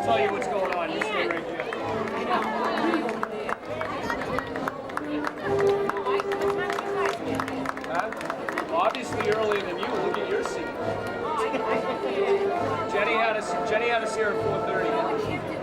I'll tell you what's going on. You stay right here. Huh? Obviously earlier than you. Look at your seat. Jenny had us here at 4:30.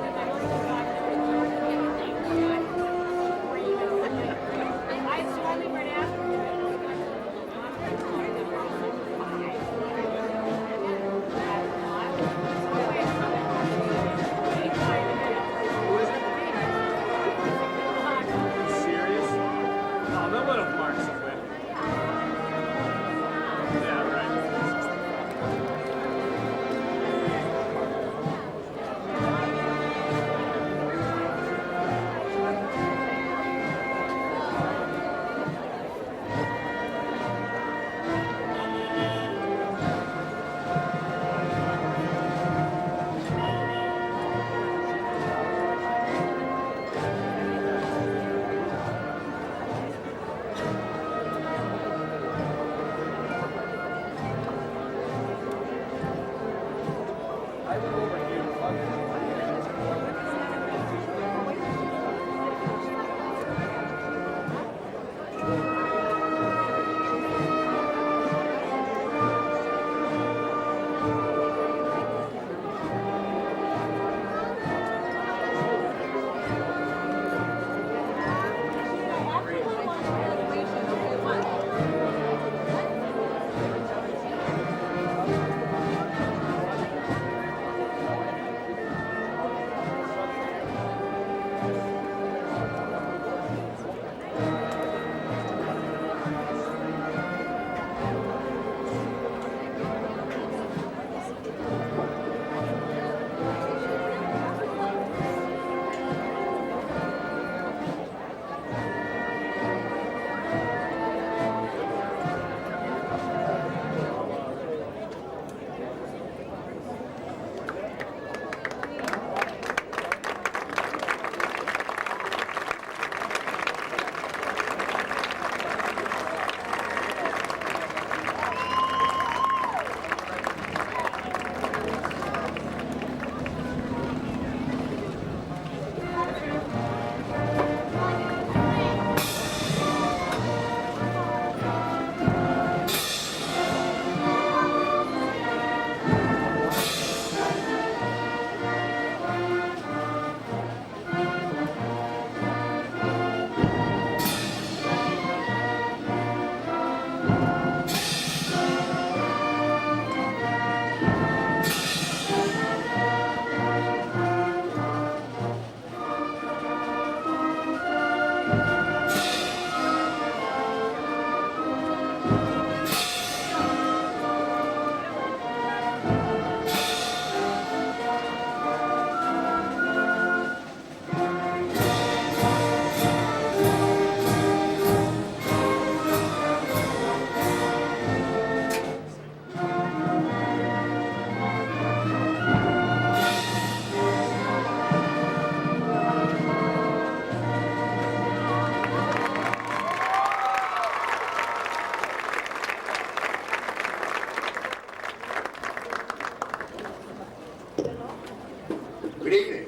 Good evening,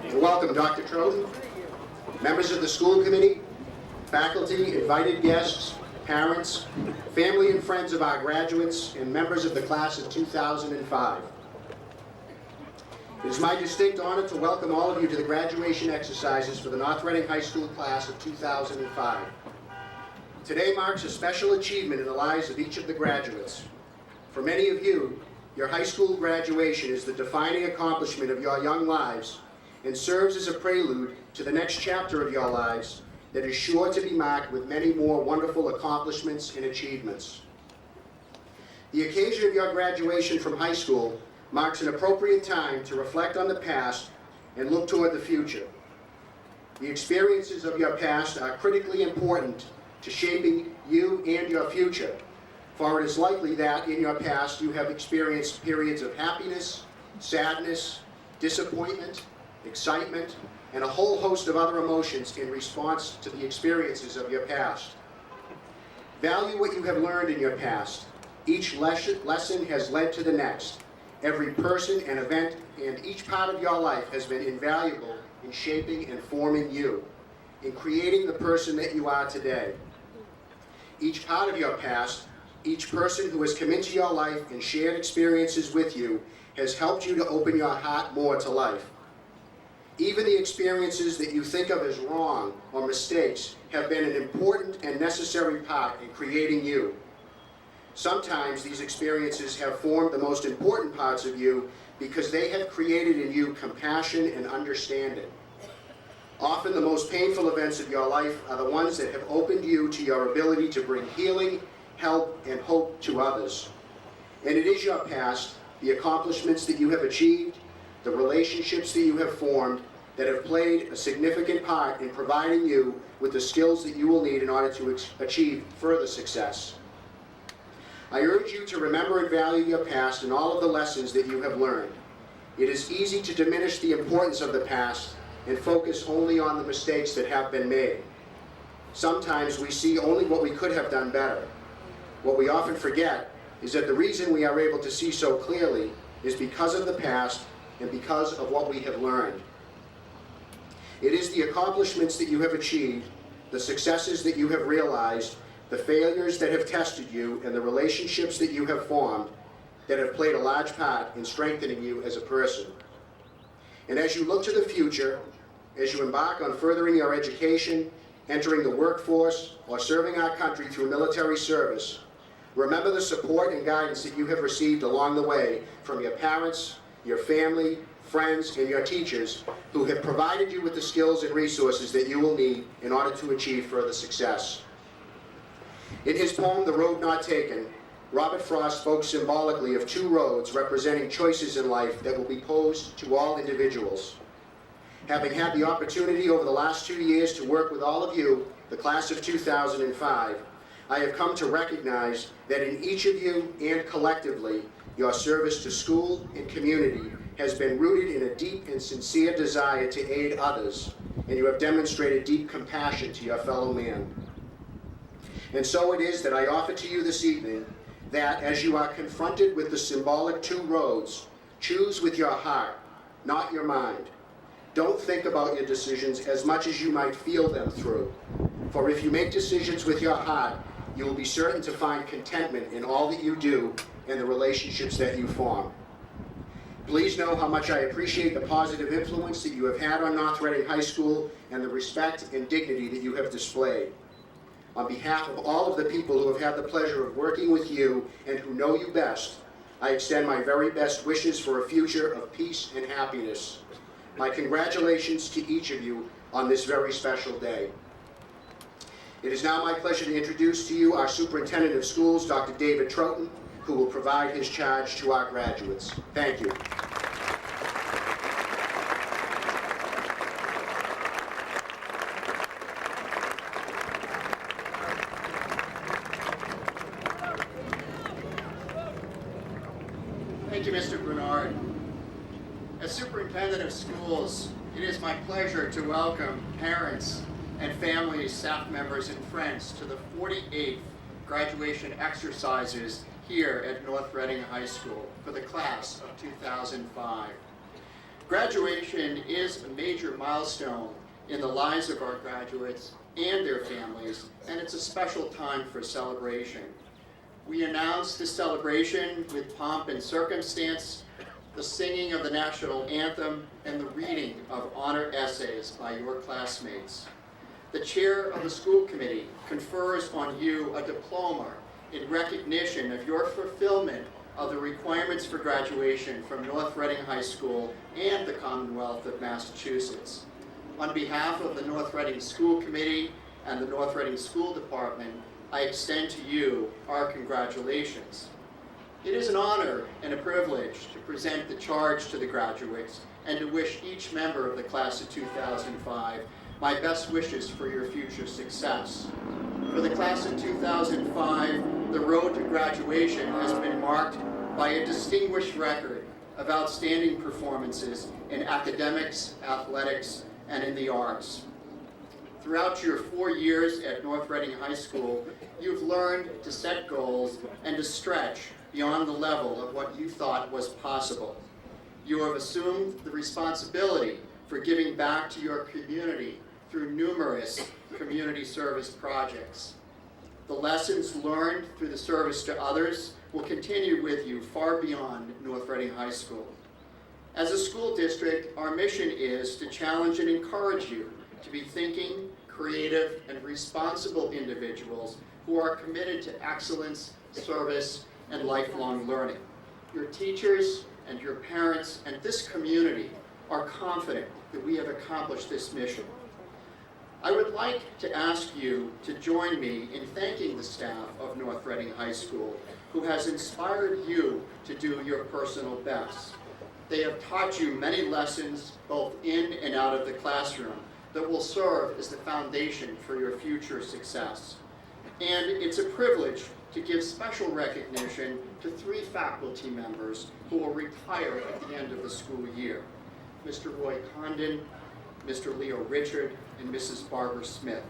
and welcome, Dr. Trojan, members of the school committee, faculty, invited guests, parents, family and friends of our graduates, and members of the class of 2005. It is my distinct honor to welcome all of you to the graduation exercises for the North Reading High School class of 2005. Today marks a special achievement in the lives of each of the graduates. For many of you, your high school graduation is the defining accomplishment of your young lives and serves as a prelude to the next chapter of your lives that is sure to be marked with many more wonderful accomplishments and achievements. The occasion of your graduation from high school marks an appropriate time to reflect on the past and look toward the future. The experiences of your past are critically important to shaping you and your future, for it is likely that in your past you have experienced periods of happiness, sadness, disappointment, excitement, and a whole host of other emotions in response to the experiences of your past. Value what you have learned in your past. Each lesson has led to the next, Every person and event and each part of your life has been invaluable in shaping and forming you, in creating the person that you are today. Each part of your past, each person who has come into your life and shared experiences with you has helped you to open your heart more to life. Even the experiences that you think of as wrong or mistakes have been an important and necessary part in creating you. Sometimes these experiences have formed the most important parts of you because they have created in you compassion and understanding. Often the most painful events of your life are the ones that have opened you to your ability to bring healing, help, and hope to others. And it is your past, the accomplishments that you have achieved, the relationships that you have formed, that have played a significant part in providing you with the skills that you will need in order to achieve further success. I urge you to remember and value your past and all of the lessons that you have learned. It is easy to diminish the importance of the past and focus only on the mistakes that have been made. Sometimes we see only what we could have done better. What we often forget is that the reason we are able to see so clearly is because of the past and because of what we have learned. It is the accomplishments that you have achieved, the successes that you have realized, the failures that have tested you, and the relationships that you have formed that have played a large part in strengthening you as a person. And as you look to the future, as you embark on furthering your education, entering the workforce, or serving our country through military service, remember the support and guidance that you have received along the way from your parents, your family, friends, and your teachers who have provided you with the skills and resources that you will need in order to achieve further success. In his poem, The Road Not Taken, Robert Frost spoke symbolically of two roads representing choices in life that will be posed to all individuals. Having had the opportunity over the last 2 years to work with all of you, the class of 2005, I have come to recognize that in each of you and collectively, your service to school and community has been rooted in a deep and sincere desire to aid others, and you have demonstrated deep compassion to your fellow man. And so it is that I offer to you this evening that as you are confronted with the symbolic two roads, choose with your heart, not your mind. Don't think about your decisions as much as you might feel them through. For if you make decisions with your heart, you will be certain to find contentment in all that you do and the relationships that you form. Please know how much I appreciate the positive influence that you have had on North Reading High School and the respect and dignity that you have displayed. On behalf of all of the people who have had the pleasure of working with you and who know you best, I extend my very best wishes for a future of peace and happiness. My congratulations to each of you on this very special day. It is now my pleasure to introduce to you our Superintendent of Schools, Dr. David Troughton, who will provide his charge to our graduates. Thank you. Thank you, Mr. Bernard. As Superintendent of Schools, it is my pleasure to welcome parents and families, staff members, and friends to the 48th graduation exercises here at North Reading High School for the class of 2005. Graduation is a major milestone in the lives of our graduates and their families, and it's a special time for celebration. We announce this celebration with pomp and circumstance, the singing of the national anthem, and the reading of honor essays by your classmates. The chair of the school committee confers on you a diploma in recognition of your fulfillment of the requirements for graduation from North Reading High School and the Commonwealth of Massachusetts. On behalf of the North Reading School Committee and the North Reading School Department, I extend to you our congratulations. It is an honor and a privilege to present the charge to the graduates and to wish each member of the class of 2005 my best wishes for your future success. For the class of 2005, the road to graduation has been marked by a distinguished record of outstanding performances in academics, athletics, and in the arts. Throughout your 4 years at North Reading High School, You've learned to set goals and to stretch beyond the level of what you thought was possible. You have assumed the responsibility for giving back to your community through numerous community service projects. The lessons learned through the service to others will continue with you far beyond North Reading High School. As a school district, our mission is to challenge and encourage you to be thinking, creative, and responsible individuals who are committed to excellence, service, and lifelong learning. Your teachers and your parents and this community are confident that we have accomplished this mission. I would like to ask you to join me in thanking the staff of North Reading High School who has inspired you to do your personal best. They have taught you many lessons both in and out of the classroom that will serve as the foundation for your future success. And it's a privilege to give special recognition to 3 faculty members who will retire at the end of the school year: Mr. Roy Condon, Mr. Leo Richard, and Mrs. Barbara Smith.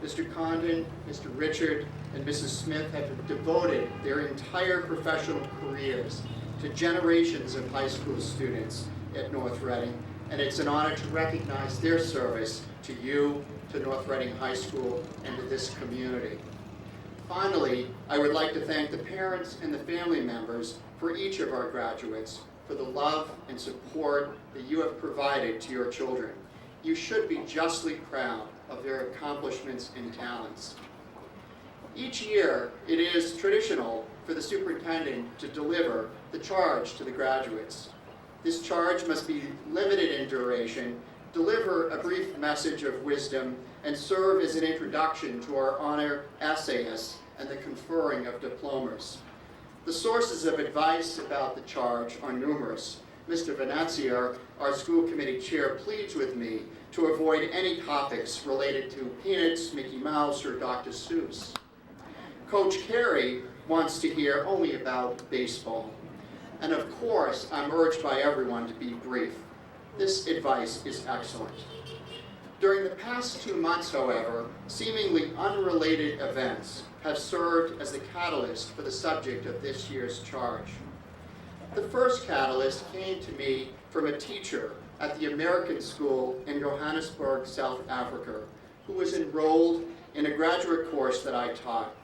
Mr. Condon, Mr. Richard, and Mrs. Smith have devoted their entire professional careers to generations of high school students at North Reading, and it's an honor to recognize their service to you, to North Reading High School, and to this community. Finally, I would like to thank the parents and the family members for each of our graduates for the love and support that you have provided to your children. You should be justly proud of their accomplishments and talents. Each year, it is traditional for the superintendent to deliver the charge to the graduates. This charge must be limited in duration, deliver a brief message of wisdom, and serve as an introduction to our honor essayists and the conferring of diplomas. The sources of advice about the charge are numerous. Mr. Venezia, our school committee chair, pleads with me to avoid any topics related to Peanuts, Mickey Mouse, or Dr. Seuss. Coach Carey wants to hear only about baseball. And of course, I'm urged by everyone to be brief. This advice is excellent. During the past 2 months, however, seemingly unrelated events have served as the catalyst for the subject of this year's charge. The first catalyst came to me from a teacher at the American School in Johannesburg, South Africa, who was enrolled in a graduate course that I taught.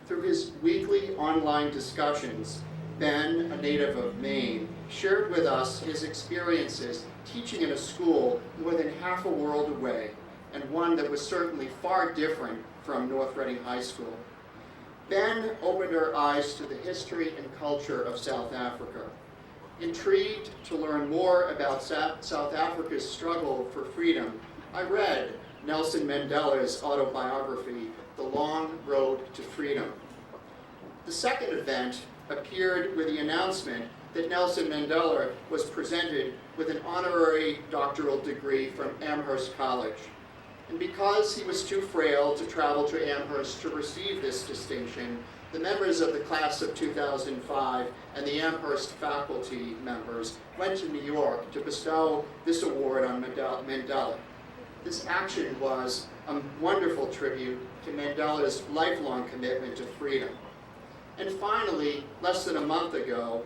Through his weekly online discussions, Ben, a native of Maine, shared with us his experiences teaching in a school more than half a world away, and one that was certainly far different from North Reading High School. Ben opened our eyes to the history and culture of South Africa. Intrigued to learn more about South Africa's struggle for freedom, I read Nelson Mandela's autobiography, The Long Road to Freedom. The second event appeared with the announcement that Nelson Mandela was presented with an honorary doctoral degree from Amherst College. And because he was too frail to travel to Amherst to receive this distinction, the members of the class of 2005 and the Amherst faculty members went to New York to bestow this award on Mandela. This action was a wonderful tribute to Mandela's lifelong commitment to freedom. And finally, less than a month ago,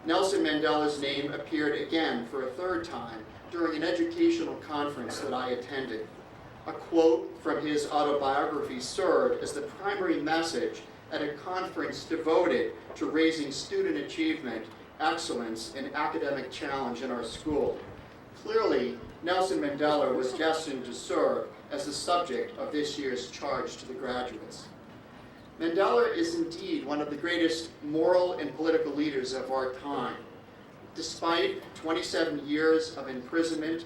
Nelson Mandela's name appeared again for a third time during an educational conference that I attended. A quote from his autobiography served as the primary message at a conference devoted to raising student achievement, excellence, and academic challenge in our school. Clearly, Nelson Mandela was destined to serve as the subject of this year's charge to the graduates. Mandela is indeed one of the greatest moral and political leaders of our time. Despite 27 years of imprisonment,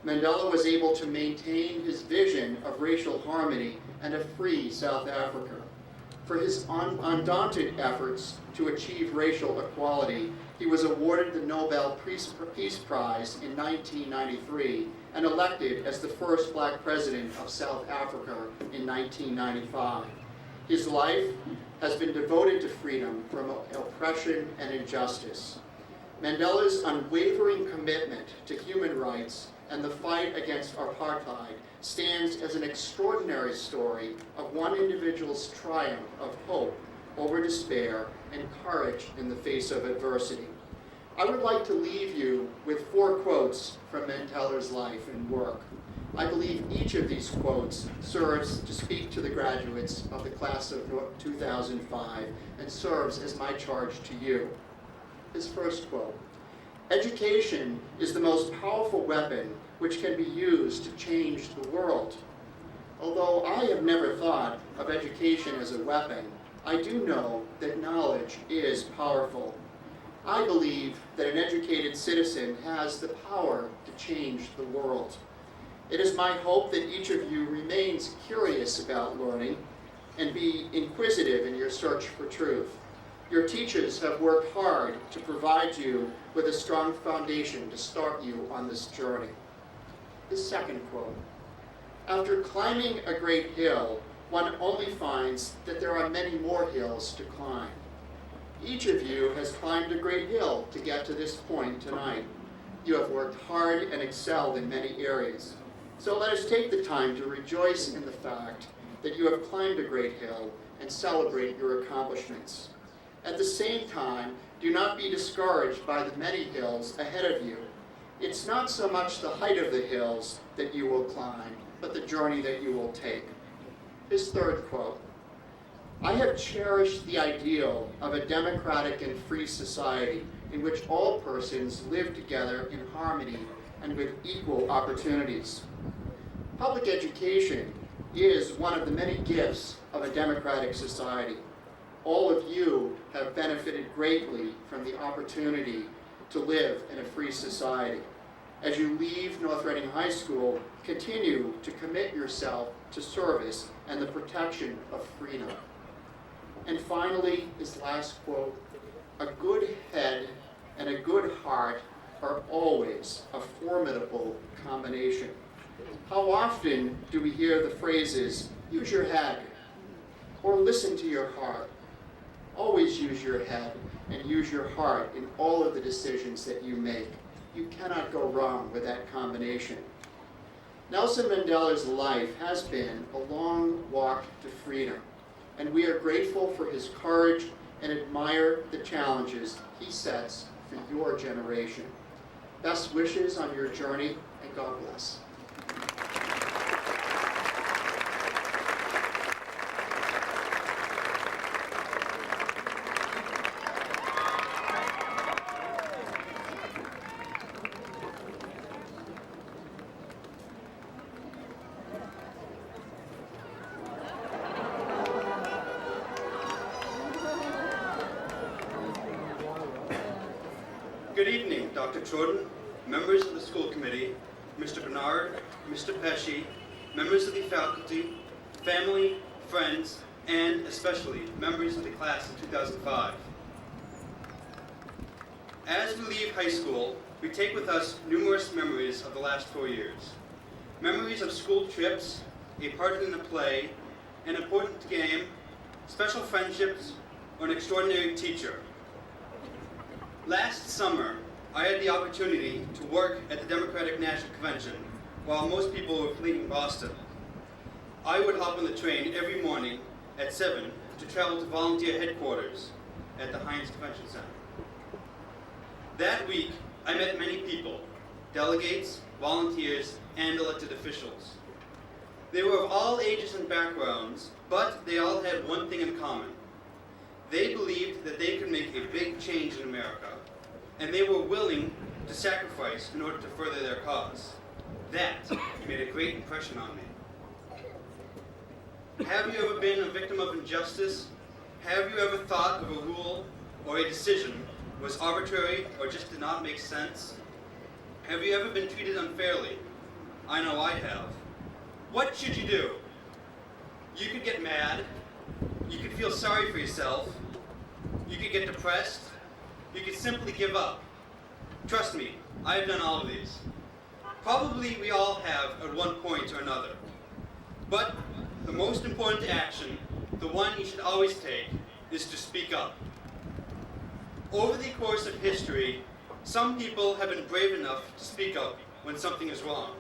Mandela was able to maintain his vision of racial harmony and a free South Africa. For his undaunted efforts to achieve racial equality, he was awarded the Nobel Peace Prize in 1993 and elected as the first black president of South Africa in 1995. His life has been devoted to freedom from oppression and injustice. Mandela's unwavering commitment to human rights and the fight against apartheid stands as an extraordinary story of one individual's triumph of hope over despair and courage in the face of adversity. I would like to leave you with 4 quotes from Mandela's life and work. I believe each of these quotes serves to speak to the graduates of the class of 2005 and serves as my charge to you. His first quote: "Education is the most powerful weapon which can be used to change the world." Although I have never thought of education as a weapon, I do know that knowledge is powerful. I believe that an educated citizen has the power to change the world. It is my hope that each of you remains curious about learning and be inquisitive in your search for truth. Your teachers have worked hard to provide you with a strong foundation to start you on this journey. His second quote: "After climbing a great hill, one only finds that there are many more hills to climb." Each of you has climbed a great hill to get to this point tonight. You have worked hard and excelled in many areas. So let us take the time to rejoice in the fact that you have climbed a great hill and celebrate your accomplishments. At the same time, do not be discouraged by the many hills ahead of you. It's not so much the height of the hills that you will climb, but the journey that you will take. His third quote: "I have cherished the ideal of a democratic and free society in which all persons live together in harmony and with equal opportunities." Public education is one of the many gifts of a democratic society. All of you have benefited greatly from the opportunity to live in a free society. As you leave North Reading High School, continue to commit yourself to service and the protection of freedom. And finally, his last quote: "A good head and a good heart are always a formidable combination." How often do we hear the phrases, "use your head," or "listen to your heart"? Always use your head and use your heart in all of the decisions that you make. You cannot go wrong with that combination. Nelson Mandela's life has been a long walk to freedom, and we are grateful for his courage and admire the challenges he sets for your generation. Best wishes on your journey, and God bless. Good evening, Dr. Jordan, members of the school committee, Mr. Bernard, Mr. Pesci, members of the faculty, family, friends, and especially members of the class of 2005. As we leave high school, we take with us numerous memories of the last 4 years. Memories of school trips, a part in a play, an important game, special friendships, or an extraordinary teacher. Last summer, I had the opportunity to work at the Democratic National Convention while most people were fleeing Boston. I would hop on the train every morning at 7 to travel to volunteer headquarters at the Heinz Convention Center. That week, I met many people, delegates, volunteers, and elected officials. They were of all ages and backgrounds, but they all had one thing in common. They believed that they could make a big change in America, and they were willing to sacrifice in order to further their cause. That made a great impression on me. Have you ever been a victim of injustice? Have you ever thought of a rule or a decision was arbitrary or just did not make sense? Have you ever been treated unfairly? I know I have. What should you do? You could get mad. You could feel sorry for yourself. You could get depressed. You could simply give up. Trust me, I have done all of these. Probably we all have at one point or another. But the most important action, the one you should always take, is to speak up. Over the course of history, Some people have been brave enough to speak up when something is wrong.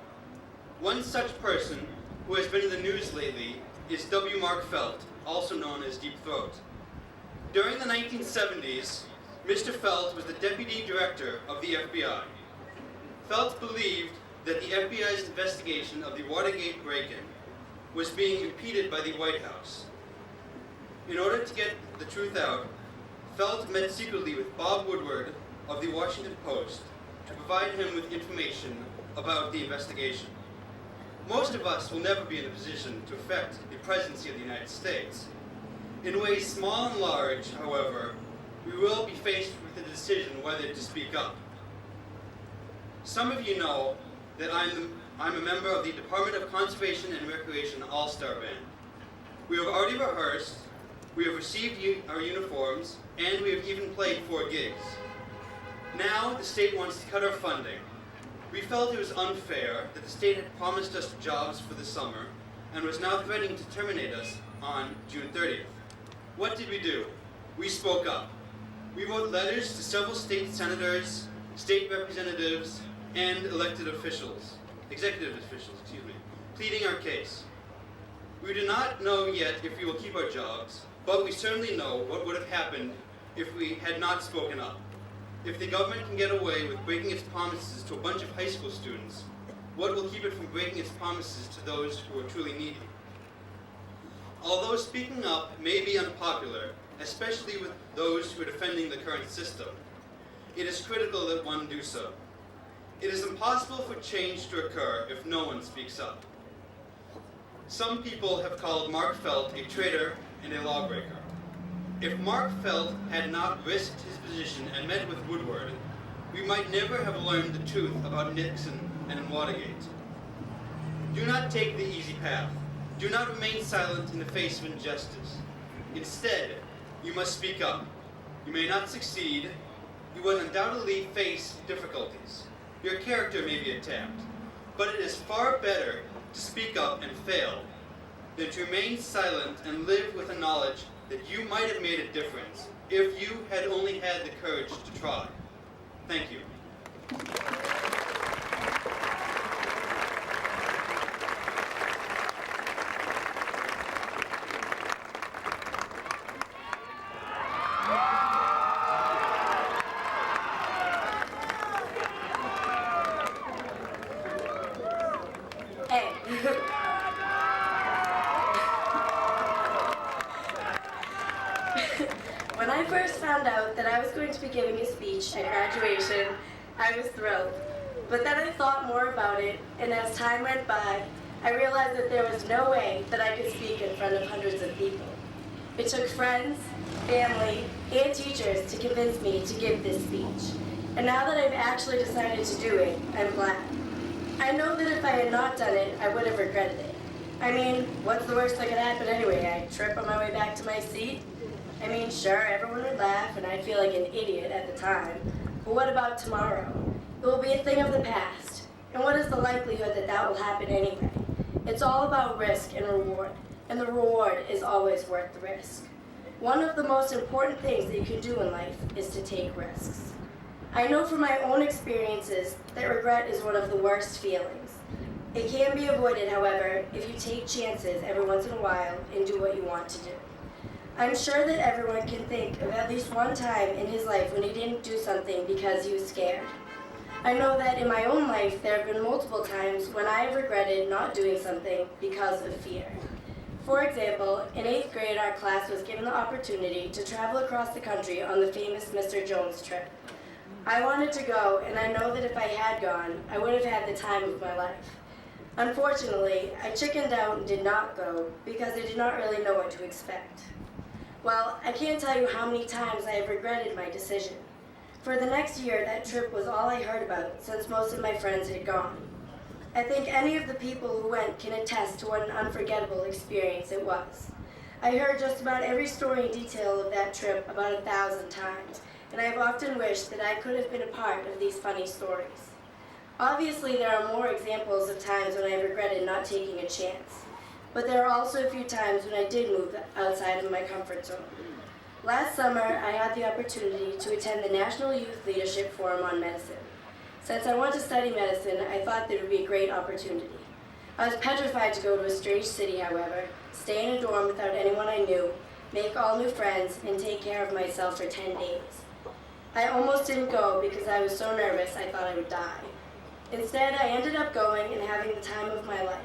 One such person who has been in the news lately is W. Mark Felt, also known as Deep Throat. During the 1970s, Mr. Felt was the deputy director of the FBI. Felt believed that the FBI's investigation of the Watergate break-in was being impeded by the White House. In order to get the truth out, Felt met secretly with Bob Woodward of the Washington Post to provide him with information about the investigation. Most of us will never be in a position to affect the presidency of the United States. In ways small and large, however, we will be faced with the decision whether to speak up. Some of you know that I'm a member of the Department of Conservation and Recreation All-Star Band. We have already rehearsed, we have received our uniforms, and we have even played 4 gigs. Now the state wants to cut our funding. We felt it was unfair that the state had promised us jobs for the summer and was now threatening to terminate us on June 30th. What did we do? We spoke up. We wrote letters to several state senators, state representatives, and executive officials, pleading our case. We do not know yet if we will keep our jobs, but we certainly know what would have happened if we had not spoken up. If the government can get away with breaking its promises to a bunch of high school students, what will keep it from breaking its promises to those who are truly needy? Although speaking up may be unpopular, especially with those who are defending the current system, it is critical that one do so. It is impossible for change to occur if no one speaks up. Some people have called Mark Felt a traitor and a lawbreaker. If Mark Felt had not risked his position and met with Woodward, we might never have learned the truth about Nixon and Watergate. Do not take the easy path. Do not remain silent in the face of injustice. Instead, you must speak up. You may not succeed. You will undoubtedly face difficulties. Your character may be attacked. But it is far better to speak up and fail than to remain silent and live with the knowledge that you might have made a difference if you had only had the courage to try. Thank you. Hey. When I first found out that I was going to be giving a speech at graduation, I was thrilled. But then I thought more about it, and as time went by, I realized that there was no way that I could speak in front of hundreds of people. It took friends, family, and teachers to convince me to give this speech. And now that I've actually decided to do it, I'm glad. I know that if I had not done it, I would have regretted it. I mean, what's the worst that could happen anyway? I trip on my way back to my seat? I mean, sure, everyone would laugh and I'd feel like an idiot at the time. But what about tomorrow? It will be a thing of the past. And what is the likelihood that that will happen anyway? It's all about risk and reward. And the reward is always worth the risk. One of the most important things that you can do in life is to take risks. I know from my own experiences that regret is one of the worst feelings. It can be avoided, however, if you take chances every once in a while and do what you want to do. I'm sure that everyone can think of at least one time in his life when he didn't do something because he was scared. I know that in my own life there have been multiple times when I have regretted not doing something because of fear. For example, in 8th grade our class was given the opportunity to travel across the country on the famous Mr. Jones trip. I wanted to go, and I know that if I had gone, I would have had the time of my life. Unfortunately, I chickened out and did not go because I did not really know what to expect. Well, I can't tell you how many times I have regretted my decision. For the next year, that trip was all I heard about since most of my friends had gone. I think any of the people who went can attest to what an unforgettable experience it was. I heard just about every story and detail of that trip about 1,000 times, and I have often wished that I could have been a part of these funny stories. Obviously, there are more examples of times when I regretted not taking a chance, but there are also a few times when I did move outside of my comfort zone. Last summer, I had the opportunity to attend the National Youth Leadership Forum on Medicine. Since I want to study medicine, I thought there would be a great opportunity. I was petrified to go to a strange city, however, stay in a dorm without anyone I knew, make all new friends, and take care of myself for 10 days. I almost didn't go because I was so nervous I thought I would die. Instead, I ended up going and having the time of my life.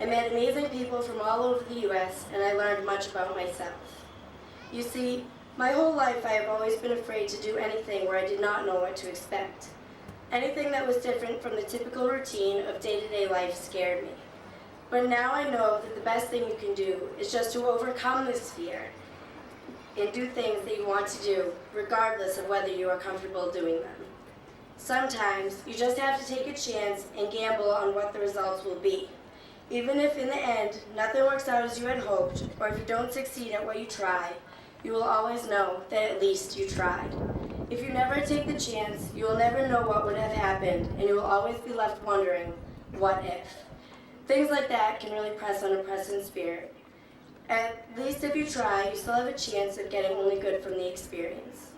I met amazing people from all over the U.S., and I learned much about myself. You see, my whole life I have always been afraid to do anything where I did not know what to expect. Anything that was different from the typical routine of day-to-day life scared me. But now I know that the best thing you can do is just to overcome this fear and do things that you want to do, regardless of whether you are comfortable doing them. Sometimes you just have to take a chance and gamble on what the results will be. Even if in the end nothing works out as you had hoped, or if you don't succeed at what you try, you will always know that at least you tried. If you never take the chance, you will never know what would have happened, and you will always be left wondering, what if? Things like that can really press on a person's spirit. At least if you try, you still have a chance of getting only good from the experience.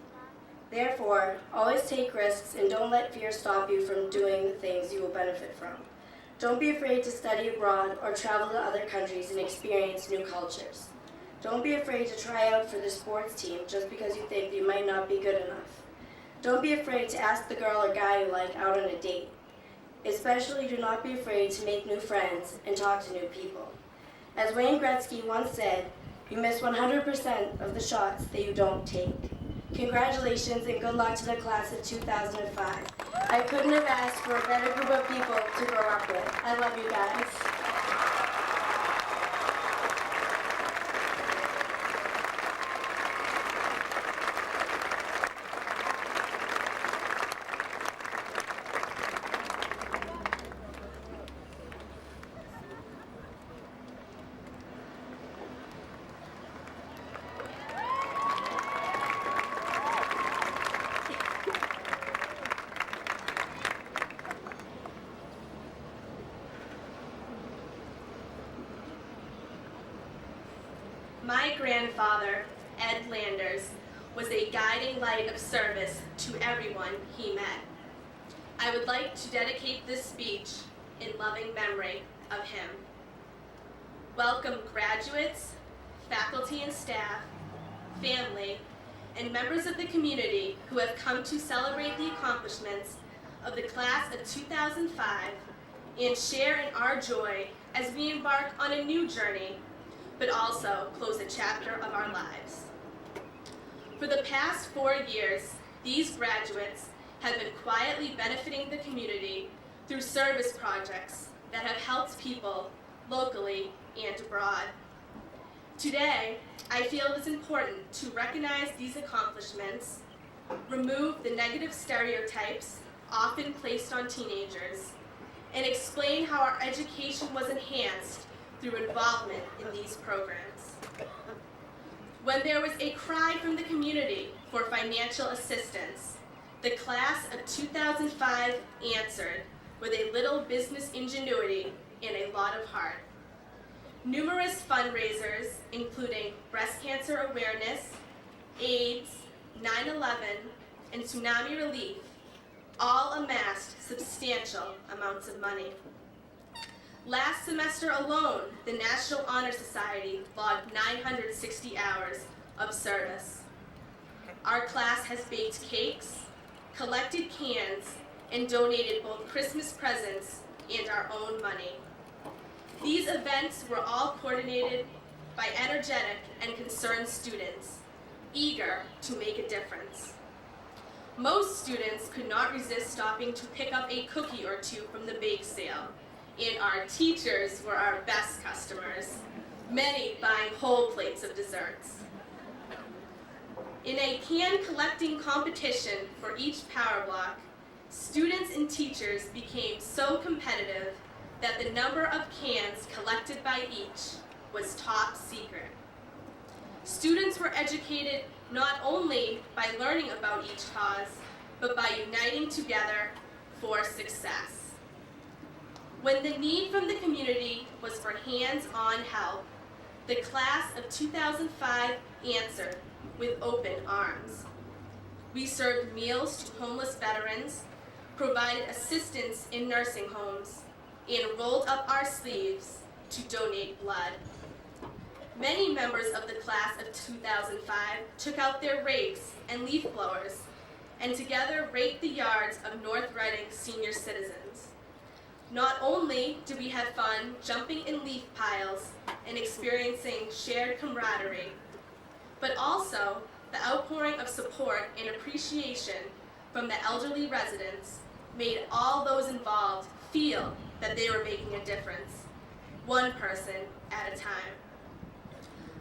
Therefore, always take risks and don't let fear stop you from doing the things you will benefit from. Don't be afraid to study abroad or travel to other countries and experience new cultures. Don't be afraid to try out for the sports team just because you think you might not be good enough. Don't be afraid to ask the girl or guy you like out on a date. Especially do not be afraid to make new friends and talk to new people. As Wayne Gretzky once said, you miss 100% of the shots that you don't take. Congratulations and good luck to the class of 2005. I couldn't have asked for a better group of people to grow up with. I love you guys. My grandfather, Ed Landers, was a guiding light of service to everyone he met. I would like to dedicate this speech in loving memory of him. Welcome graduates, faculty and staff, family, and members of the community who have come to celebrate the accomplishments of the class of 2005 and share in our joy as we embark on a new journey, but also close a chapter of our lives. For the past 4 years, these graduates have been quietly benefiting the community through service projects that have helped people locally and abroad. Today, I feel it is important to recognize these accomplishments, remove the negative stereotypes often placed on teenagers, and explain how our education was enhanced through involvement in these programs. When there was a cry from the community for financial assistance, the class of 2005 answered with a little business ingenuity and a lot of heart. Numerous fundraisers, including breast cancer awareness, AIDS, 9/11, and tsunami relief, all amassed substantial amounts of money. Last semester alone, the National Honor Society logged 960 hours of service. Our class has baked cakes, collected cans, and donated both Christmas presents and our own money. These events were all coordinated by energetic and concerned students, eager to make a difference. Most students could not resist stopping to pick up a cookie or two from the bake sale, and our teachers were our best customers, many buying whole plates of desserts. In a can collecting competition for each power block, students and teachers became so competitive that the number of cans collected by each was top secret. Students were educated not only by learning about each cause, but by uniting together for success. When the need from the community was for hands-on help, the class of 2005 answered with open arms. We served meals to homeless veterans, provided assistance in nursing homes, and rolled up our sleeves to donate blood. Many members of the class of 2005 took out their rakes and leaf blowers and together raked the yards of North Reading senior citizens. Not only did we have fun jumping in leaf piles and experiencing shared camaraderie, but also the outpouring of support and appreciation from the elderly residents made all those involved feel that they were making a difference, one person at a time.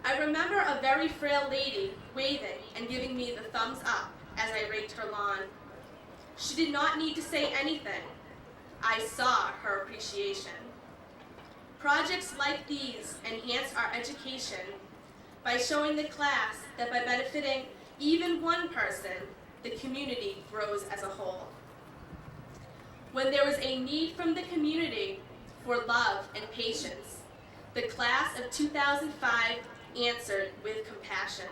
I remember a very frail lady waving and giving me the thumbs up as I raked her lawn. She did not need to say anything. I saw her appreciation. Projects like these enhance our education by showing the class that by benefiting even one person, the community grows as a whole. When there was a need from the community for love and patience, the class of 2005 answered with compassion.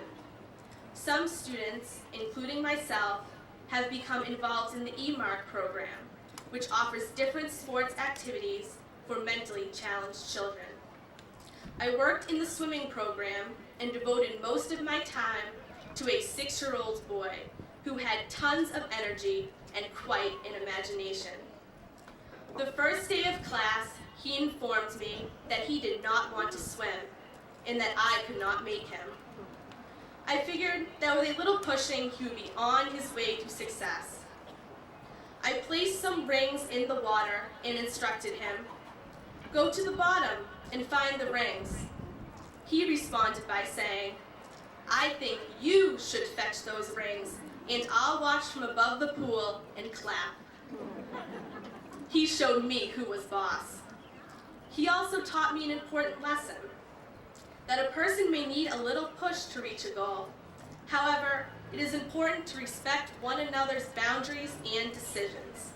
Some students, including myself, have become involved in the EMARC program, which offers different sports activities for mentally challenged children. I worked in the swimming program and devoted most of my time to a 6-year-old boy who had tons of energy and quite an imagination. The first day of class, he informed me that he did not want to swim and that I could not make him. I figured that with a little pushing, he would be on his way to success. I placed some rings in the water and instructed him, "Go to the bottom and find the rings." He responded by saying, "I think you should fetch those rings and I'll watch from above the pool and clap." He showed me who was boss. He also taught me an important lesson, that a person may need a little push to reach a goal. However, it is important to respect one another's boundaries and decisions.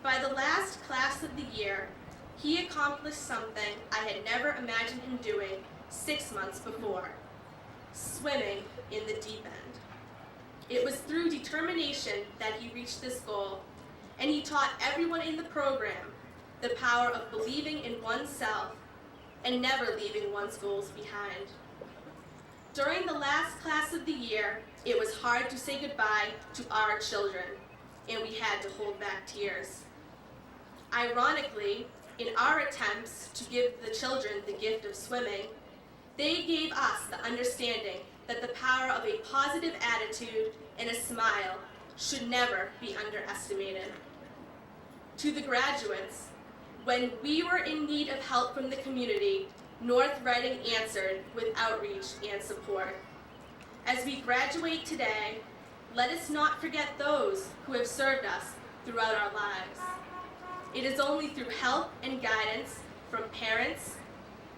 By the last class of the year, he accomplished something I had never imagined him doing 6 months before: swimming in the deep end. It was through determination that he reached this goal, and he taught everyone in the program the power of believing in oneself and never leaving one's goals behind. During the last class of the year, it was hard to say goodbye to our children, and we had to hold back tears. Ironically, in our attempts to give the children the gift of swimming, they gave us the understanding that the power of a positive attitude and a smile should never be underestimated. To the graduates, when we were in need of help from the community, North Reading answered with outreach and support. As we graduate today, let us not forget those who have served us throughout our lives. It is only through help and guidance from parents,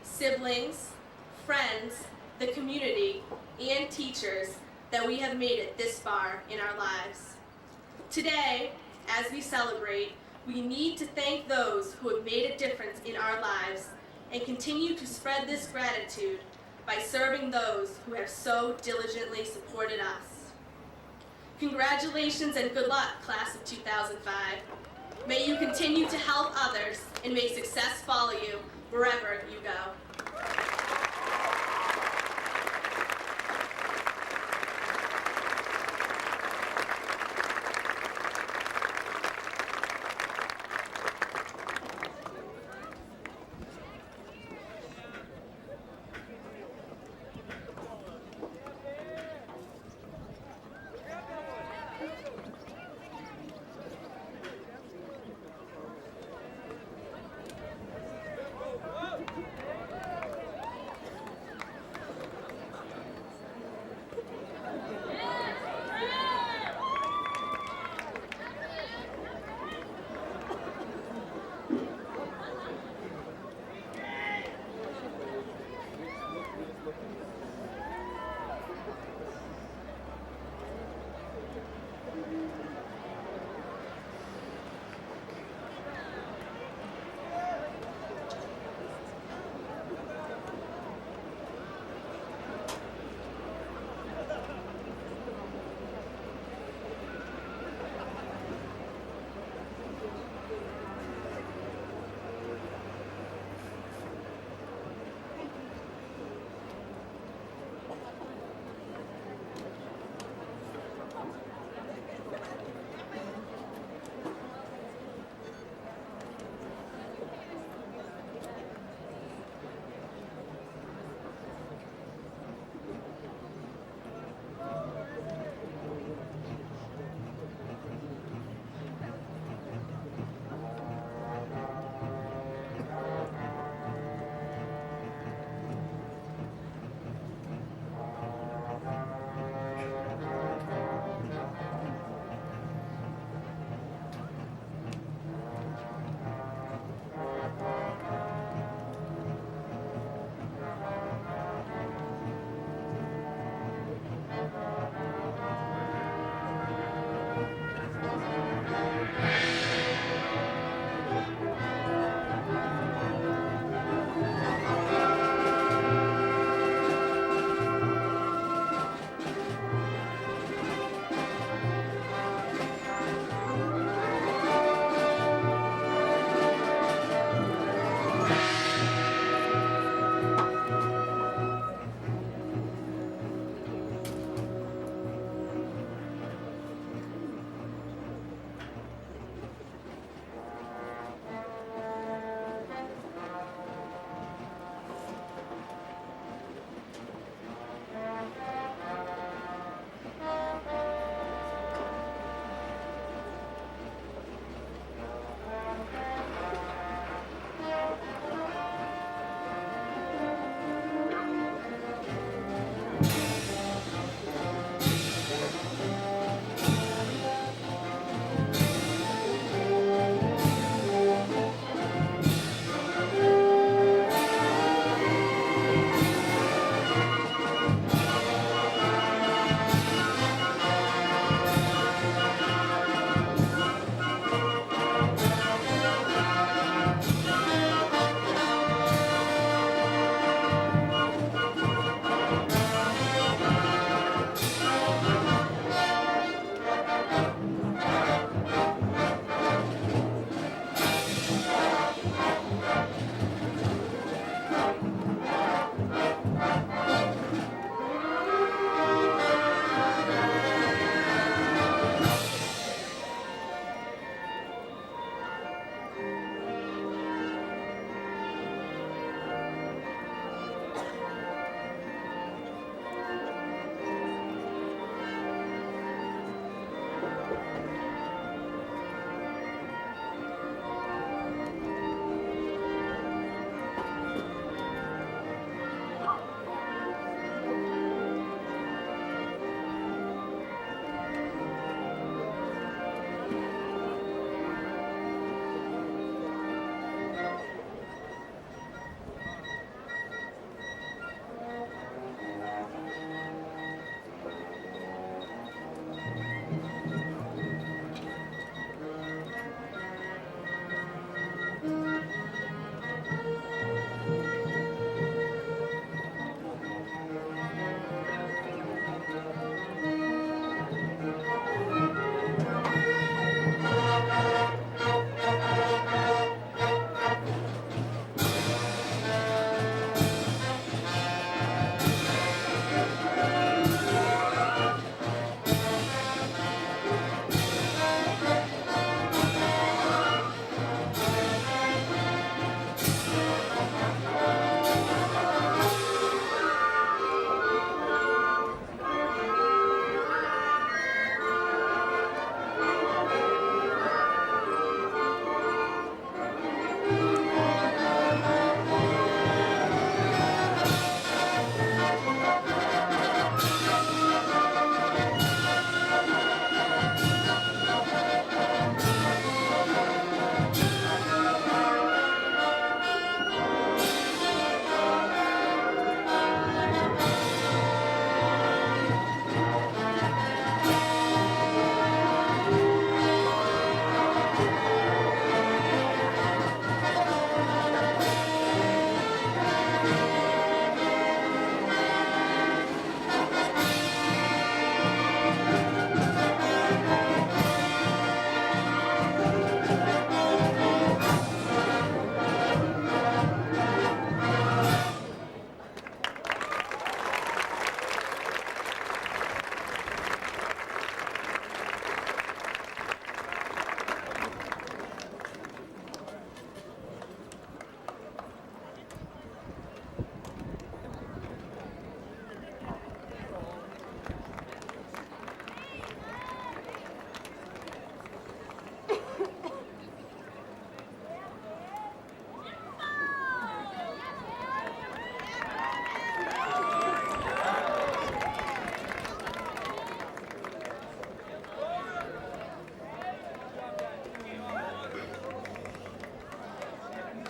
siblings, friends, the community, and teachers that we have made it this far in our lives. Today, as we celebrate, we need to thank those who have made a difference in our lives and continue to spread this gratitude by serving those who have so diligently supported us. Congratulations and good luck, class of 2005. May you continue to help others and may success follow you wherever you go.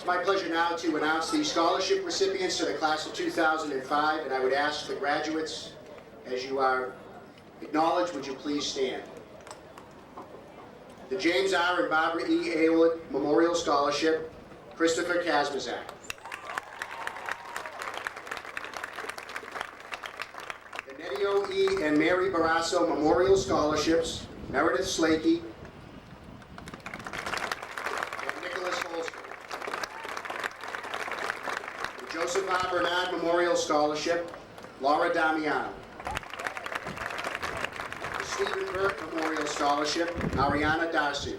my pleasure now to announce the scholarship recipients to the class of 2005, and I would ask the graduates, as you are acknowledged, would you please stand? The James R. and Barbara E. Aylward Memorial Scholarship, Christopher Kazmazak. The Nedio E. and Mary Barrasso Memorial Scholarships, Meredith Slakey and Nicholas Holster. The Joseph R. Bernard Memorial Scholarship, Laura Damiano. The Stephen Burke Memorial Scholarship, Ariana Darcy.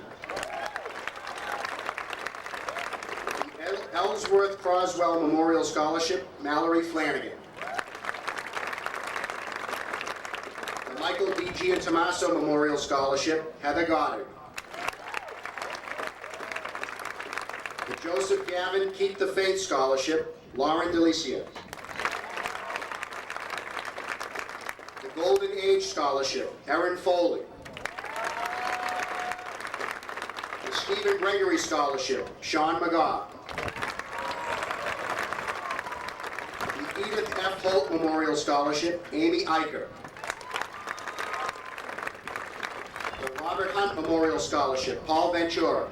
The Ellsworth Croswell Memorial Scholarship, Mallory Flanagan. The Michael D. Giantomaso Memorial Scholarship, Heather Goddard. The Joseph Gavin Keep the Faith Scholarship, Lauren Delicia. The Golden Age Scholarship, Erin Foley. The Stephen Gregory Scholarship, Sean McGaugh. The Edith F. Holt Memorial Scholarship, Amy Eicher. The Robert Hunt Memorial Scholarship, Paul Ventura.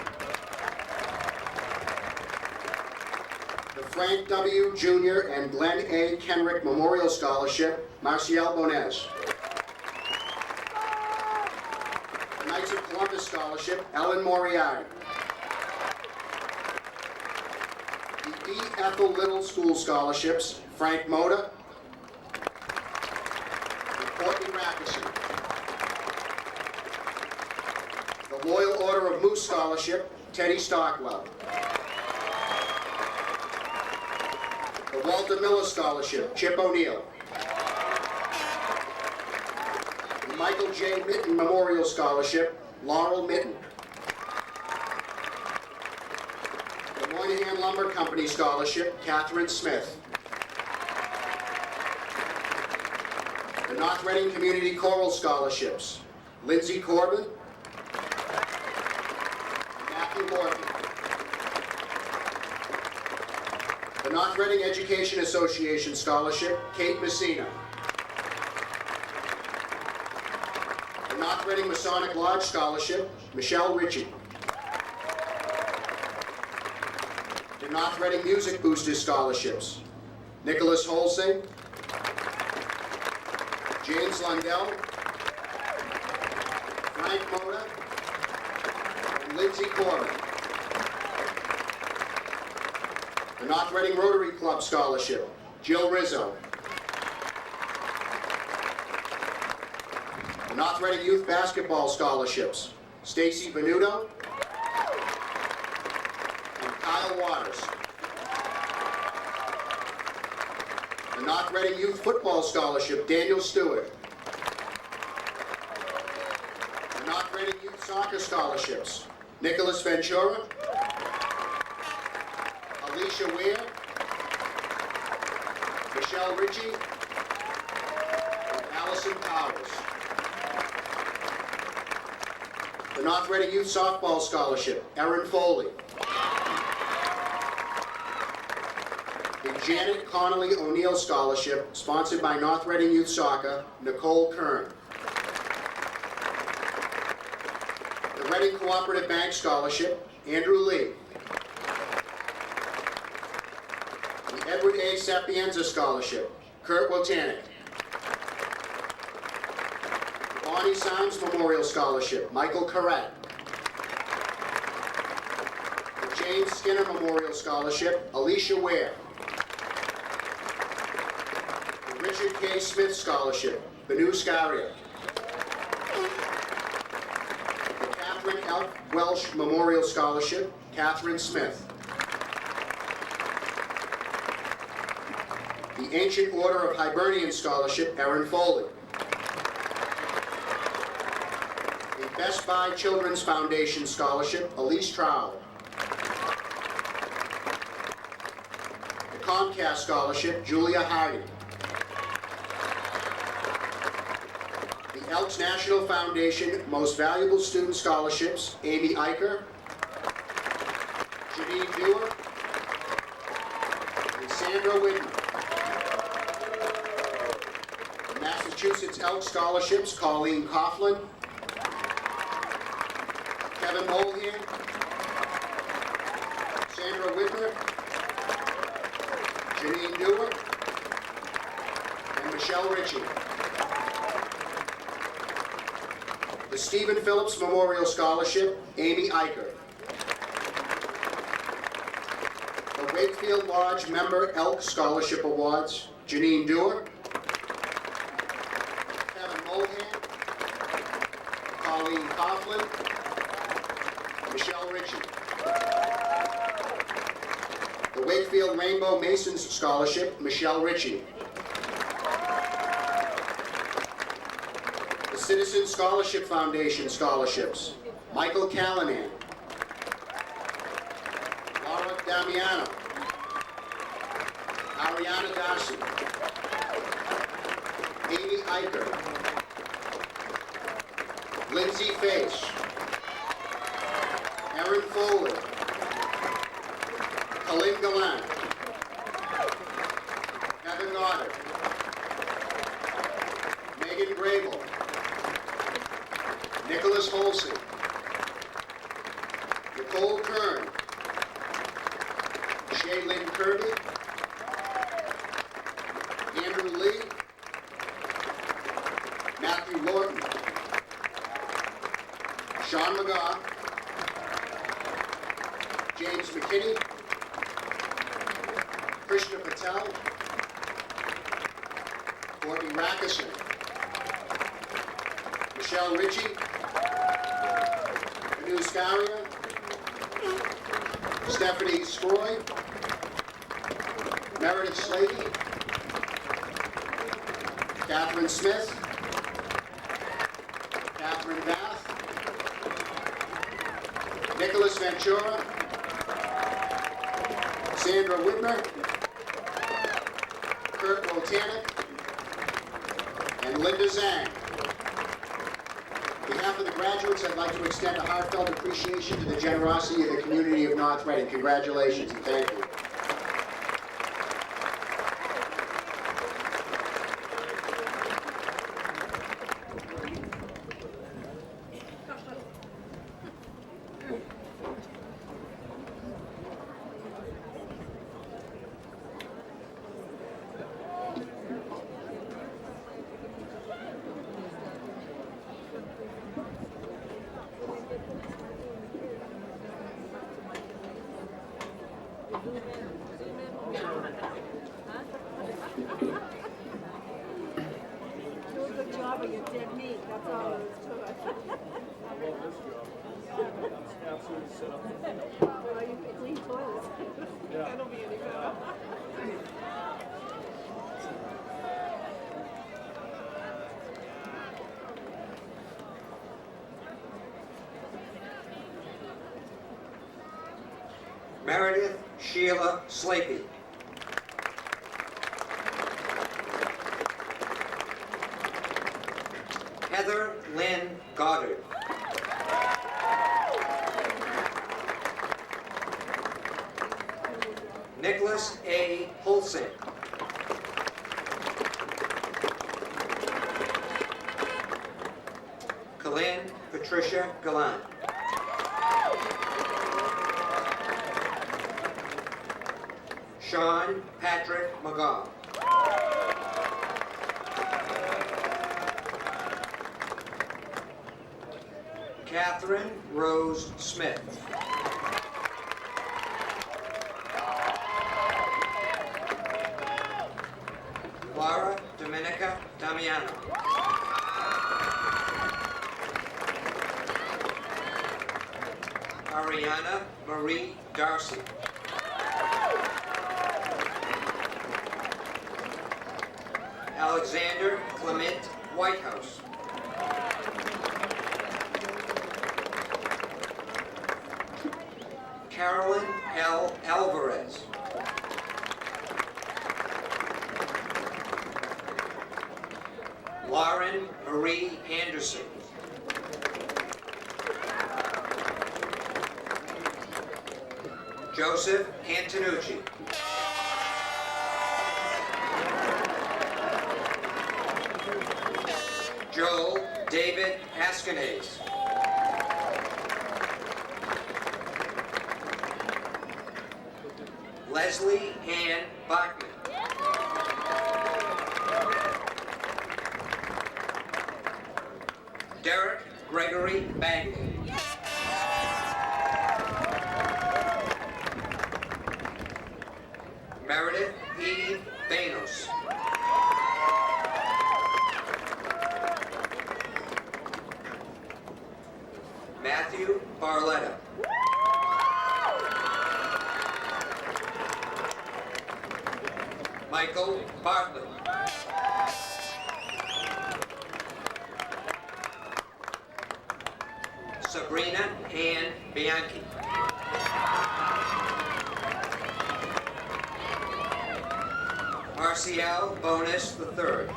The Frank W. Jr. and Glenn A. Kenrick Memorial Scholarship, Marcial Bonez. The Knights of Columbus Scholarship, Ellen Moriarty. The E. Ethel Little School Scholarships, Frank Moda. And Courtney Rackerson. The Loyal Order of Moose Scholarship, Teddy Stockwell. The Walter Miller Scholarship, Chip O'Neill. The Michael J. Mitten Memorial Scholarship, Laurel Mitten. The Moynihan Lumber Company Scholarship, Catherine Smith. The North Reading Community Choral Scholarships, Lindsay Corbin and Matthew Morgan. The North Reading Education Association Scholarship, Kate Messina. The North Reading Masonic Lodge Scholarship, Michelle Ritchie. The North Reading Music Boosters Scholarships, Nicholas Holsing, James Lundell, Frank Moda, and Lindsay Corbin. The North Reading Rotary Club Scholarship, Jill Rizzo. The North Reading Youth Basketball Scholarships, Stacy Venuto and Kyle Waters. The North Reading Youth Football Scholarship, Daniel Stewart. The North Reading Youth Soccer Scholarships, Nicholas Ventura, Alicia Weir, Michelle Ritchie, and Allison Powers. The North Reading Youth Softball Scholarship, Erin Foley. The Janet Connolly O'Neill Scholarship, sponsored by North Reading Youth Soccer, Nicole Kern. The Reading Cooperative Bank Scholarship, Andrew Lee. The Edward A. Sapienza Scholarship, Kurt Wotanic. The Bonnie Symes Memorial Scholarship, Michael Corrett. The James Skinner Memorial Scholarship, Alicia Ware. The Richard K. Smith Scholarship, Banu Scaria. The Catherine L. Welsh Memorial Scholarship, Catherine Smith. The Ancient Order of Hibernian Scholarship, Erin Foley. The Best Buy Children's Foundation Scholarship, Elise Trowell. The Comcast Scholarship, Julia Hardy. The Elks National Foundation Most Valuable Student Scholarships, Amy Eicher, Janine Buer, and Sandra Whitman. The Massachusetts Elk Scholarships, Colleen Coughlin, Kevin Mulhan, Sandra Whitmer, Janine Dewar, and Michelle Ritchie. The Stephen Phillips Memorial Scholarship, Amy Eicher. The Wakefield Lodge Member Elk Scholarship Awards, Janine Dewar, Kevin Mulhan, Colleen Coughlin, Michelle Ritchie. The Wakefield Rainbow Masons Scholarship, Michelle Ritchie. The Citizen Scholarship Foundation Scholarships, Michael Callanan, Laura Damiano, Ariana Darcy, Amy Eicher, Lindsay Face, Erin Foley, Colin Gallant, Kevin Goddard, Megan Grable, Nicholas Holsey, Nicole Kern, Shaylin Kirby, Andrew Lee, Matthew Lorton, Sean McGaugh, James McKinney, Krishna Patel, Courtney Rackerson, Michelle Ritchie, Anu Scaria, Stephanie Stroy, Meredith Slady, Catherine Smith, Catherine Bath, Nicholas Ventura, Sandra Whitmer, Kurt Rotanek, and Linda Zhang. On behalf of the graduates, I'd like to extend a heartfelt appreciation to the generosity of the community of North Reading. Congratulations and thank you. Good job of your technique, that's all there is to it. Absolutely set up. Well, you can clean toilets. That'll be any better. Meredith Sheila Slapey. Heather Lynn Goddard. Nicholas A. Holson. Colleen Patricia Gallant. Sean Patrick McGaugh. Catherine Rose Smith. Laura Dominica Damiano. Ariana Marie Darcy. Alexander Clement Whitehouse. Carolyn L. Alvarez. Lauren Marie Anderson. Joseph Antonucci. Joel David Askenaze. Leslie Ann Bachman. Derek Gregory Bagley. Meredith E. Banos. Matthew Barletta. Michael Bartlett. Sabrina Ann Bianchi. Marcial Bonus III.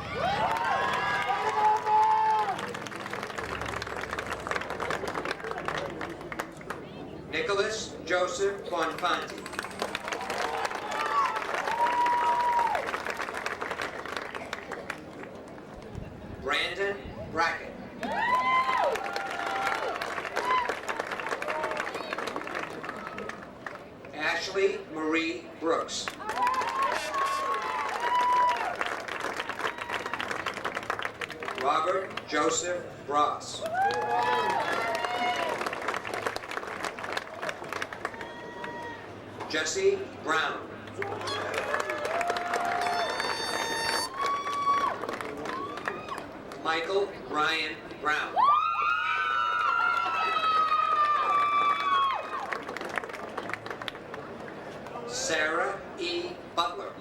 Nicholas Joseph Bonfanti. Brandon Brackett. Ashley Marie Brooks. Robert Joseph Ross. Jesse Brown. Michael Ryan Brown. Sarah E. Butler.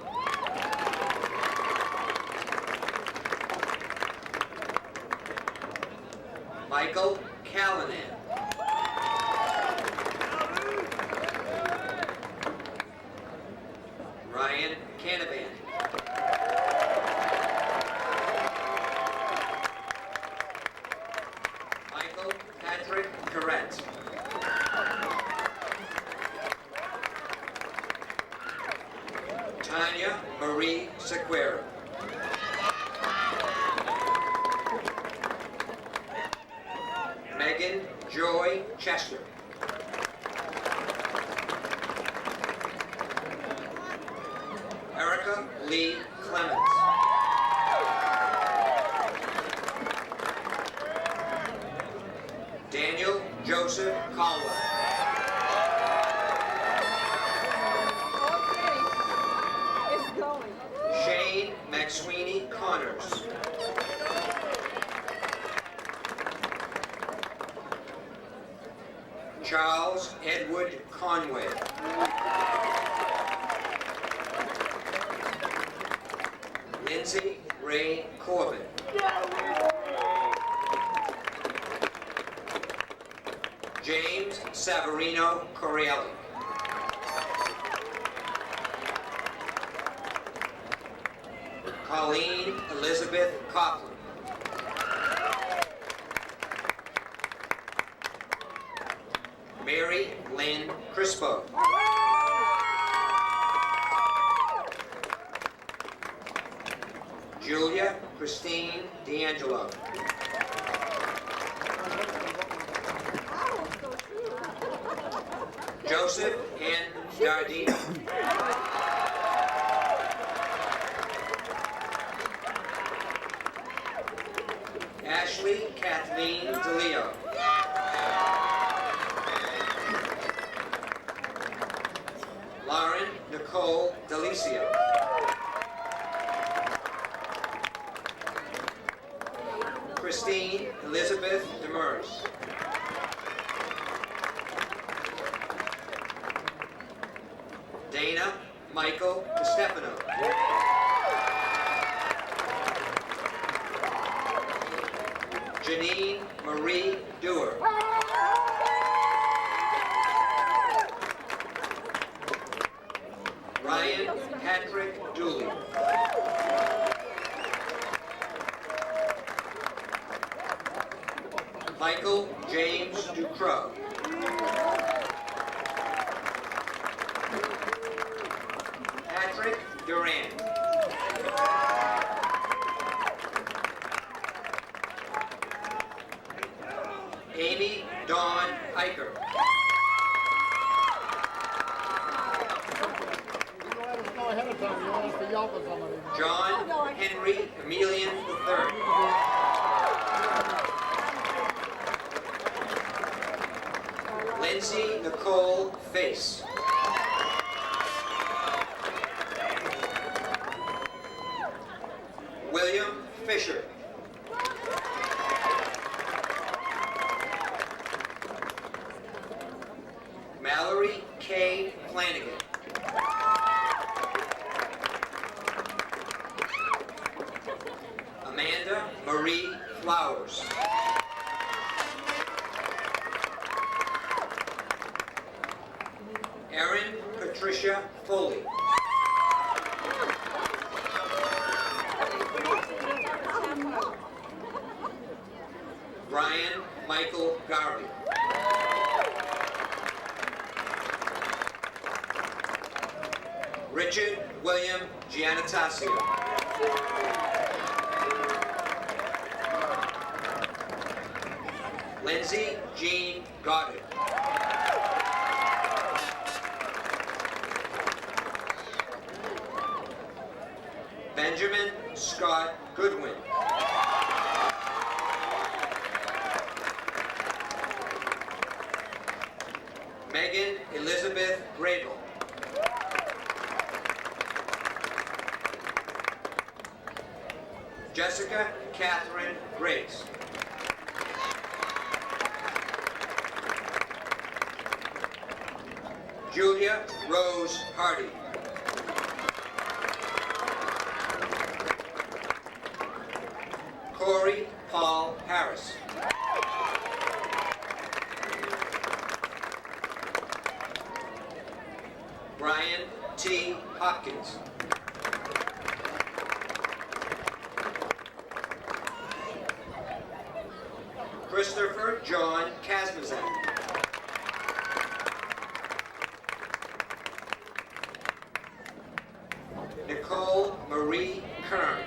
Michael Callanan. Ryan Canavan. Michael Patrick Corrett. Tanya Marie Sequeira. Megan Joy Chester. Erica Lee Clemens. Daniel Joseph Caldwell. Okay. It's going. Shane McSweeney Connors. Charles Edward Conway. Lindsay Ray Corbin. James Savarino Correelli. Colleen Elizabeth Coughlin. Mary Lynn Crispo. Julia Christine D'Angelo. Joseph N. Dardino. Ashley Kathleen DeLeo. Lauren Nicole Delicio. Christine Elizabeth Demers. Dana Michael DeStefano. Janine Marie Dewar. Ryan Patrick Dooley. Michael James Ducrow. Patrick Durant. John Henry Emilian III. Lindsay Nicole Face. William Fisher. Mallory K. Flanagan. Amanda Marie Flowers. Erin Patricia Foley. Brian Michael Garvey. Richard William Giannatasio. Lindsay Jean Goddard. Benjamin Scott Goodwin. Megan Elizabeth Grable. Jessica Catherine Grace. Julia Rose Hardy. Corey Paul Harris. Brian T. Hopkins. Christopher John Kazmazak. Nicole Marie Kern.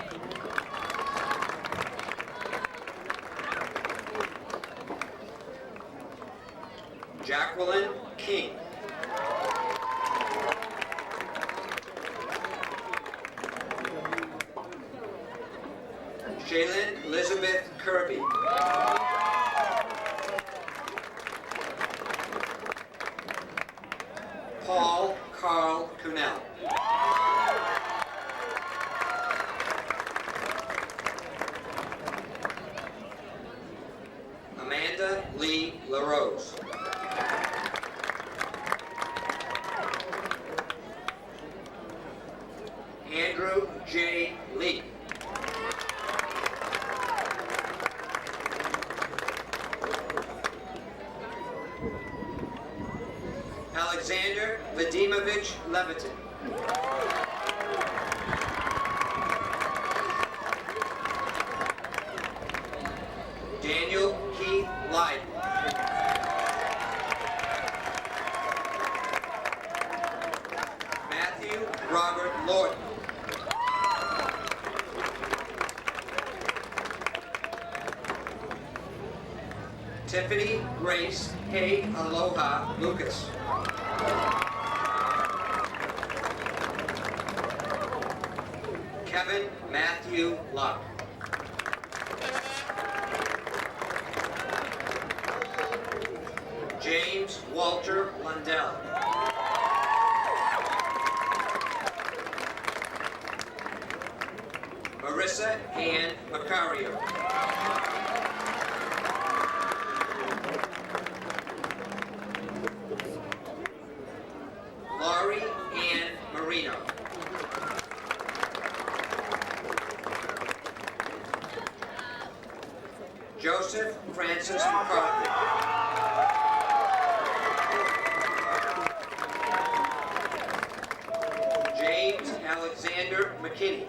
Jacqueline King. Shaylin Elizabeth Kirby. Paul Carl Cunell. Amanda Lee LaRose. Andrew J. Lee. Alexander Vadimovich Levitin. Daniel Keith Lyden. Matthew Robert Lorton. Tiffany Grace Hey Aloha Lucas. Kevin Matthew Luck. James Walter Lundell. Marissa Ann Macario. Laurie Ann Marino. Joseph Francis McCarthy. James Alexander McKinney.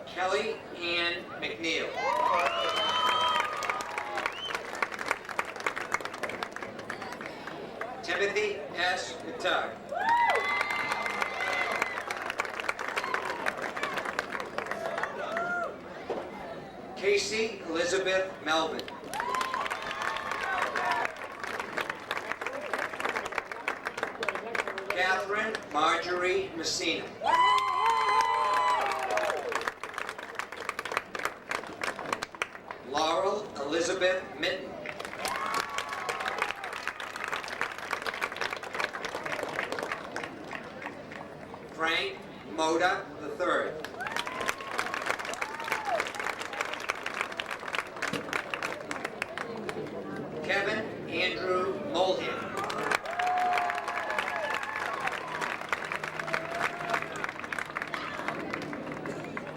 Kelly Ann McNeil. Timothy S. Mittag. Casey Elizabeth Melvin. Marjorie Messina. Laurel Elizabeth Mitten. Frank Moda III. Kevin Andrew Mulhan.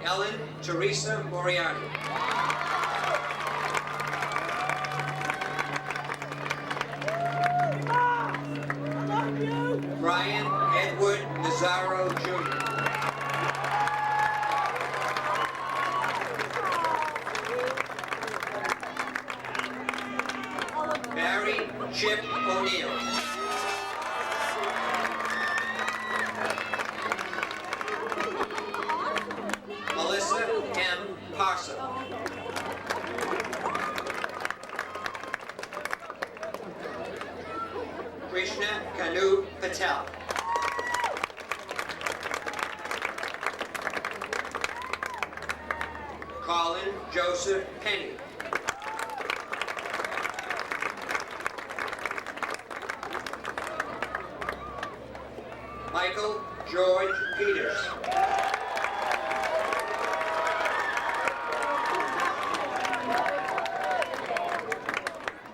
Ellen Teresa Moriarty. Brian Edward Nazaro Jr. Barry Chip O'Neill. Melissa M. Parson. Krishna Kanu Patel. Colin Joseph Penny. Michael George Peters.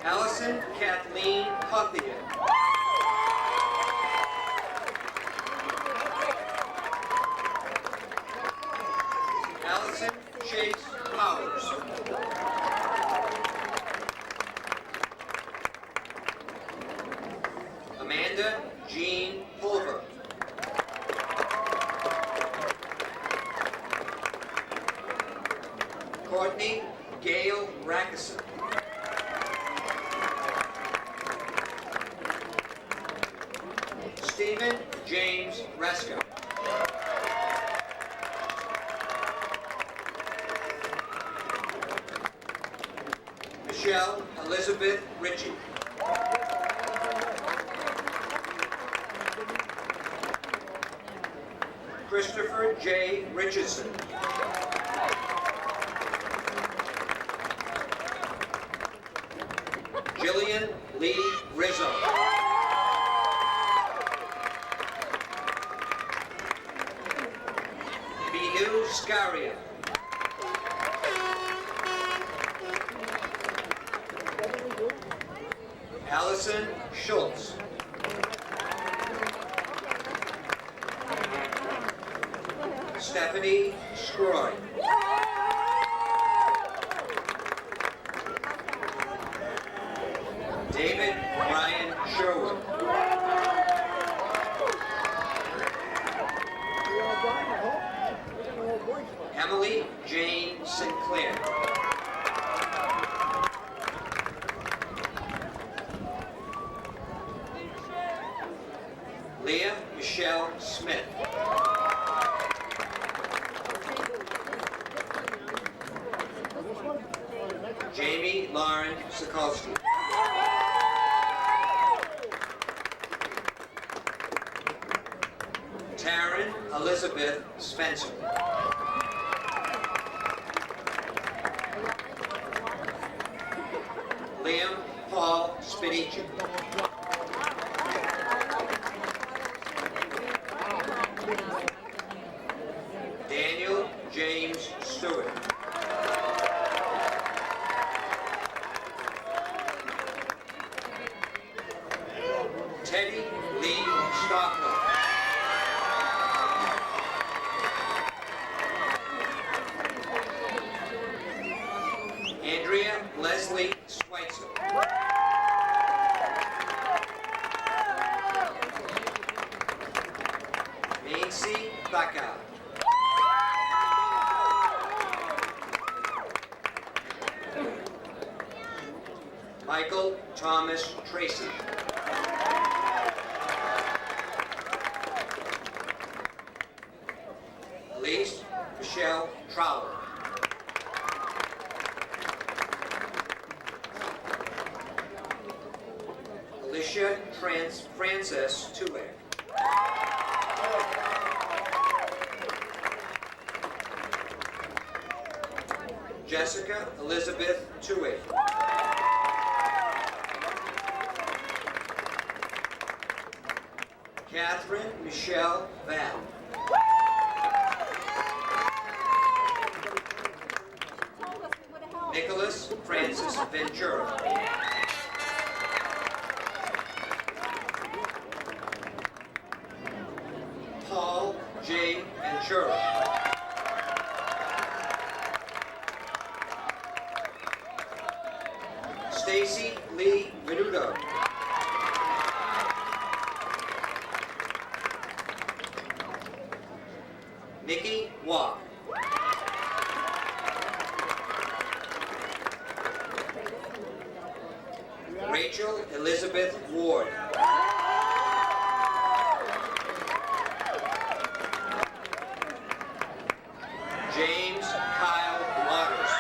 Allison Kathleen Huthier. Allison Chase Powers. Amanda Jean Pulver. Courtney Gail Rackison. Stephen James Resco. Michelle Elizabeth Ritchie. Christopher J. Richardson. Jillian Lee Rizzo. Binu Scaria. Allison Schultz. Stephanie Scroy. David Ryan Sherwood. Emily Jane Sinclair. Leah Michelle Smith. Jamie Lauren Sokolsky. Taryn Elizabeth Spencer. Liam Paul Spinici. Daniel James Stewart. Teddy Lee Stockwell. Andrea Leslie Schweitzer. Nancy Baca. Michael Thomas Tracy. Elise Michelle Trower. Alicia Frances Tulare. Jessica Elizabeth Tui. Catherine Michelle Val. Nicholas Francis Ventura. Paul J. Ventura. Stacy Lee Venuto. Nikki Walk. Rachel Elizabeth Ward. James Kyle Waters.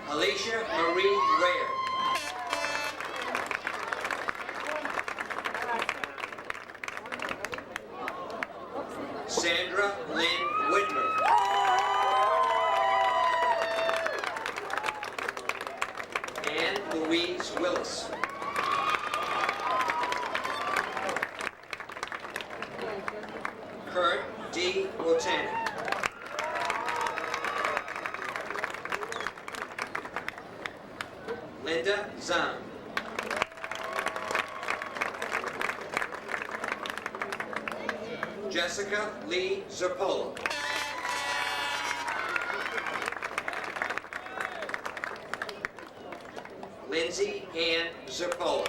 Alicia Marie Ware. Sandra Lynn Whitmer. Anne Louise Willis. Kurt D. Wotanic. Linda Zahn. Jessica Lee Zerpolo. Lindsay Ann Zerpolo.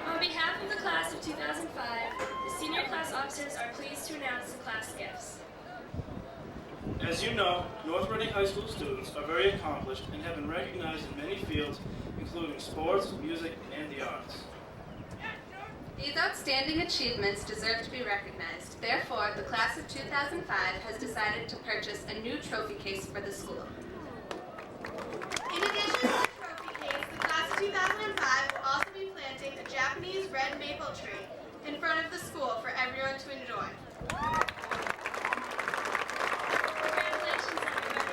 On behalf of the class of 2005, the senior class officers are pleased to announce the class gifts. As you know, North Reading High School students are very accomplished and have been recognized in many fields, including sports, music, and the arts. These outstanding achievements deserve to be recognized. Therefore, the class of 2005 has decided to purchase a new trophy case for the school. In addition to the trophy case, the class of 2005 will also be planting a Japanese red maple tree in front of the school for everyone to enjoy. Congratulations, everybody.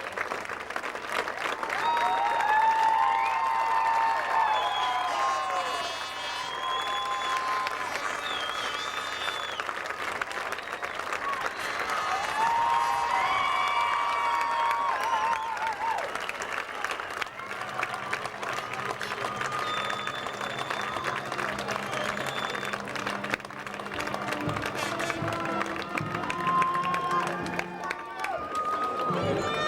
Thank you.